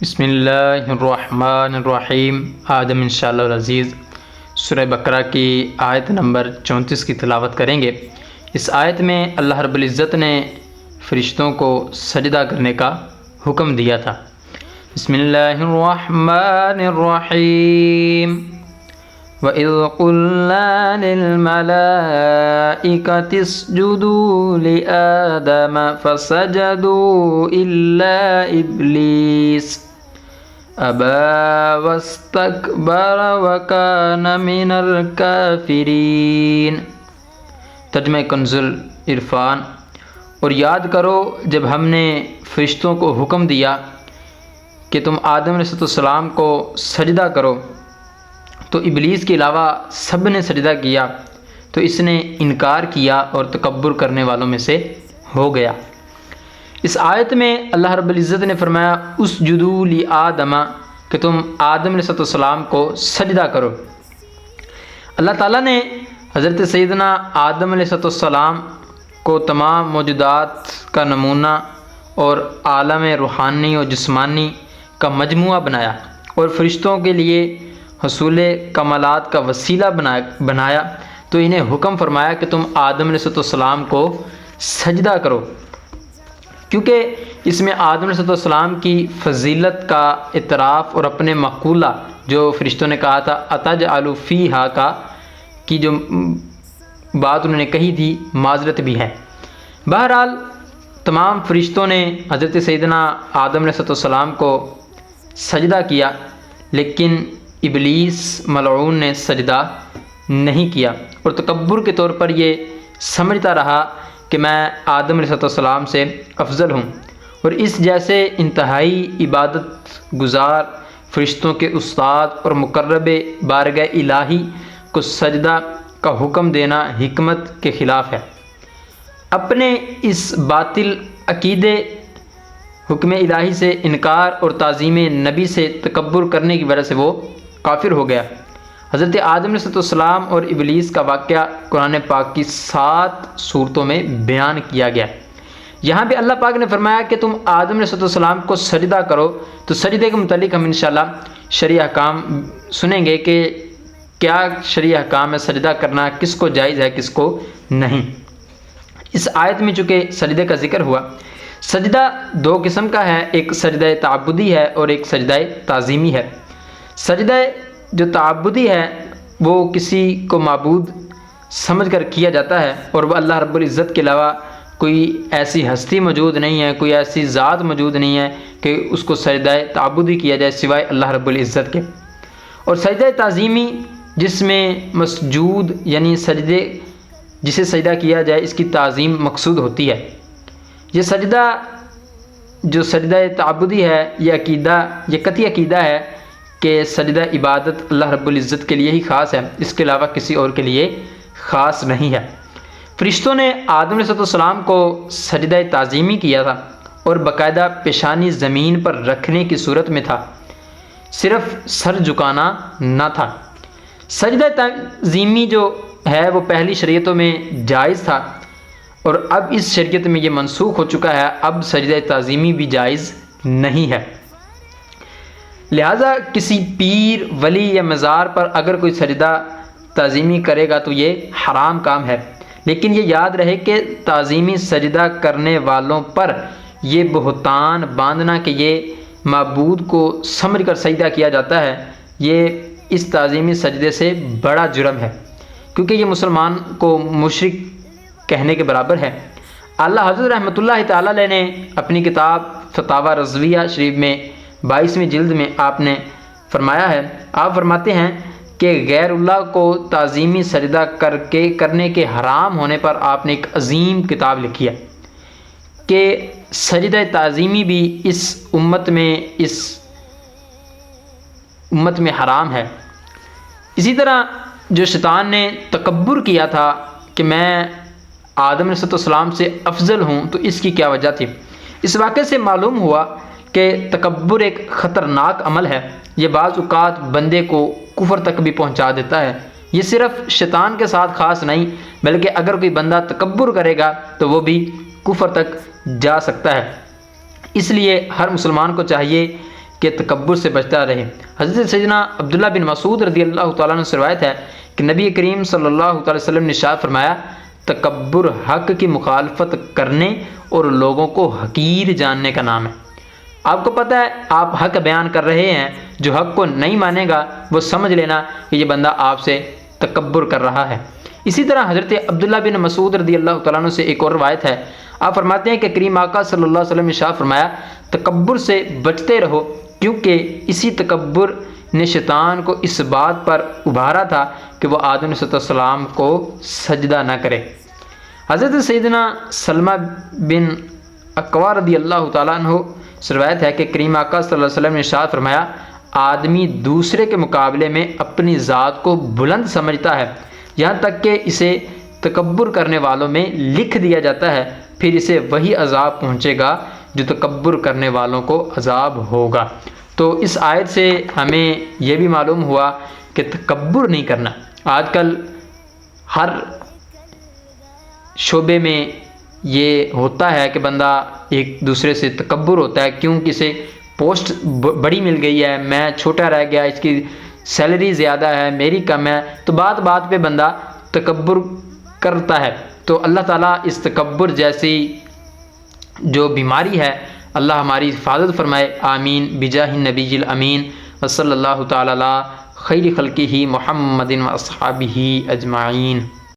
بسم اللہ الرحمن الرحیم۔ آج ہم انشاءاللہ العزیز سورہ بقرہ کی آیت نمبر 34 کی تلاوت کریں گے۔ اس آیت میں اللہ رب العزت نے فرشتوں کو سجدہ کرنے کا حکم دیا تھا۔ بسم اللہ الرحمن الرحیم۔ وَإِذْ قُلْنَا لِلْمَلَائِكَةِ اسْجُدُوا لِآدَمَ فَسَجَدُوا إِلَّا إِبْلِيسَ أَبَى وَاسْتَكْبَرَ وَكَانَ مِنَ الْكَافِرِينَ۔ ترجمہ کنز العرفان۔ اور یاد کرو جب ہم نے فرشتوں کو حکم دیا کہ تم آدم علیہ السلام کو سجدہ کرو تو ابلیس کے علاوہ سب نے سجدہ کیا تو اس نے انکار کیا اور تکبر کرنے والوں میں سے ہو گیا۔ اس آیت میں اللہ رب العزت نے فرمایا اسجدوا لآدم کہ تم آدم علیہ السلام کو سجدہ کرو۔ اللہ تعالیٰ نے حضرت سیدنا آدم علیہ السلام کو تمام موجودات کا نمونہ اور عالم روحانی اور جسمانی کا مجموعہ بنایا اور فرشتوں کے لیے حصول کمالات کا وسیلہ بنایا تو انہیں حکم فرمایا کہ تم آدم علیہ السلام کو سجدہ کرو، کیونکہ اس میں آدم علیہ السلام کی فضیلت کا اعتراف اور اپنے مقولہ جو فرشتوں نے کہا تھا اتجعل فیہا کی جو بات انہوں نے کہی تھی معذرت بھی ہے۔ بہرحال تمام فرشتوں نے حضرت سیدنا آدم علیہ السلام کو سجدہ کیا، لیکن ابلیس ملعون نے سجدہ نہیں کیا اور تکبر کے طور پر یہ سمجھتا رہا کہ میں آدم علیہ السلام سے افضل ہوں، اور اس جیسے انتہائی عبادت گزار فرشتوں کے استاد اور مقرب بارگاہ الہی کو سجدہ کا حکم دینا حکمت کے خلاف ہے۔ اپنے اس باطل عقیدے حکم الہی سے انکار اور تعظیم نبی سے تکبر کرنے کی وجہ سے وہ کافر ہو گیا۔ حضرت آدم علیہ السلام اور ابلیس کا واقعہ قرآن پاک کی 7 صورتوں میں بیان کیا گیا۔ یہاں بھی اللہ پاک نے فرمایا کہ تم آدم علیہ السلام کو سجدہ کرو، تو سجدے کے متعلق ہم انشاءاللہ شرعی احکام سنیں گے کہ کیا شرعی احکام ہے سجدہ کرنا، کس کو جائز ہے کس کو نہیں۔ اس آیت میں چونکہ سجدے کا ذکر ہوا، سجدہ 2 قسم کا ہے، ایک سجدہ تعبدی ہے اور ایک سجدہ تعظیمی ہے۔ سجدہ جو تعبدی ہے وہ کسی کو معبود سمجھ کر کیا جاتا ہے اور وہ اللہ رب العزت کے علاوہ کوئی ایسی ہستی موجود نہیں ہے، کوئی ایسی ذات موجود نہیں ہے کہ اس کو سجدہ تعبدی کیا جائے سوائے اللہ رب العزت کے۔ اور سجدہ تعظیمی جس میں مسجود یعنی سجدے جسے سجدہ کیا جائے اس کی تعظیم مقصود ہوتی ہے۔ یہ سجدہ جو سجدہ تعبدی ہے یہ قطعی عقیدہ ہے کہ سجدہ عبادت اللہ رب العزت کے لیے ہی خاص ہے، اس کے علاوہ کسی اور کے لیے خاص نہیں ہے۔ فرشتوں نے آدم علیہ السلام کو سجدہ تعظیمی کیا تھا اور باقاعدہ پیشانی زمین پر رکھنے کی صورت میں تھا، صرف سر جھکانا نہ تھا۔ سجدہ تعظیمی جو ہے وہ پہلی شریعتوں میں جائز تھا اور اب اس شریعت میں یہ منسوخ ہو چکا ہے، اب سجدہ تعظیمی بھی جائز نہیں ہے۔ لہٰذا کسی پیر، ولی یا مزار پر اگر کوئی سجدہ تعظیمی کرے گا تو یہ حرام کام ہے، لیکن یہ یاد رہے کہ تعظیمی سجدہ کرنے والوں پر یہ بہتان باندھنا کہ یہ معبود کو سمجھ کر سجدہ کیا جاتا ہے، یہ اس تعظیمی سجدے سے بڑا جرم ہے، کیونکہ یہ مسلمان کو مشرک کہنے کے برابر ہے۔ اعلیٰ حضرت رحمۃ اللہ تعالی علیہ نے اپنی کتاب فتاوی رضویہ شریف میں 22ویں جلد میں آپ نے فرمایا ہے، آپ فرماتے ہیں کہ غیر اللہ کو تعظیمی سجدہ کرنے کے حرام ہونے پر آپ نے ایک عظیم کتاب لکھی ہے کہ سجدہ تعظیمی بھی اس امت میں حرام ہے۔ اسی طرح جو شیطان نے تکبر کیا تھا کہ میں آدم علیہ السلام سے افضل ہوں، تو اس کی کیا وجہ تھی؟ اس واقعے سے معلوم ہوا کہ تکبر ایک خطرناک عمل ہے، یہ بعض اوقات بندے کو کفر تک بھی پہنچا دیتا ہے۔ یہ صرف شیطان کے ساتھ خاص نہیں بلکہ اگر کوئی بندہ تکبر کرے گا تو وہ بھی کفر تک جا سکتا ہے۔ اس لیے ہر مسلمان کو چاہیے کہ تکبر سے بچتا رہے۔ حضرت سیدنا عبداللہ بن مسعود رضی اللہ تعالیٰ عنہ سے روایت ہے کہ نبی کریم صلی اللہ تعالی وسلم نے ارشاد فرمایا، تکبر حق کی مخالفت کرنے اور لوگوں کو حقیر جاننے کا نام ہے۔ آپ کو پتہ ہے آپ حق بیان کر رہے ہیں، جو حق کو نہیں مانے گا وہ سمجھ لینا کہ یہ بندہ آپ سے تکبر کر رہا ہے۔ اسی طرح حضرت عبداللہ بن مسعود رضی اللہ تعالیٰ عنہ سے ایک اور روایت ہے، آپ فرماتے ہیں کہ کریم آقا صلی اللہ علیہ وسلم نے ارشاد فرمایا، تکبر سے بچتے رہو، کیونکہ اسی تکبر نے شیطان کو اس بات پر ابھارا تھا کہ وہ آدم علیہ السلام کو سجدہ نہ کرے۔ حضرت سیدنا سلمہ بن اکوع رضی اللہ تعالیٰ عنہ سے روایت ہے کہ کریم آقا صلی اللہ علیہ وسلم نے ارشاد فرمایا، آدمی دوسرے کے مقابلے میں اپنی ذات کو بلند سمجھتا ہے، یہاں تک کہ اسے تکبر کرنے والوں میں لکھ دیا جاتا ہے، پھر اسے وہی عذاب پہنچے گا جو تکبر کرنے والوں کو عذاب ہوگا۔ تو اس آیت سے ہمیں یہ بھی معلوم ہوا کہ تکبر نہیں کرنا۔ آج کل ہر شعبے میں یہ ہوتا ہے کہ بندہ ایک دوسرے سے تکبر ہوتا ہے، کیونکہ اسے پوسٹ بڑی مل گئی ہے، میں چھوٹا رہ گیا، اس کی سیلری زیادہ ہے، میری کم ہے، تو بات بات پہ بندہ تکبر کرتا ہے۔ تو اللہ تعالیٰ اس تکبر جیسی جو بیماری ہے اللہ ہماری حفاظت فرمائے، آمین بجاہ النبی الامین وصلی اللہ تعالی علی خیر خلقہ محمد و اصحابہ اجمعین۔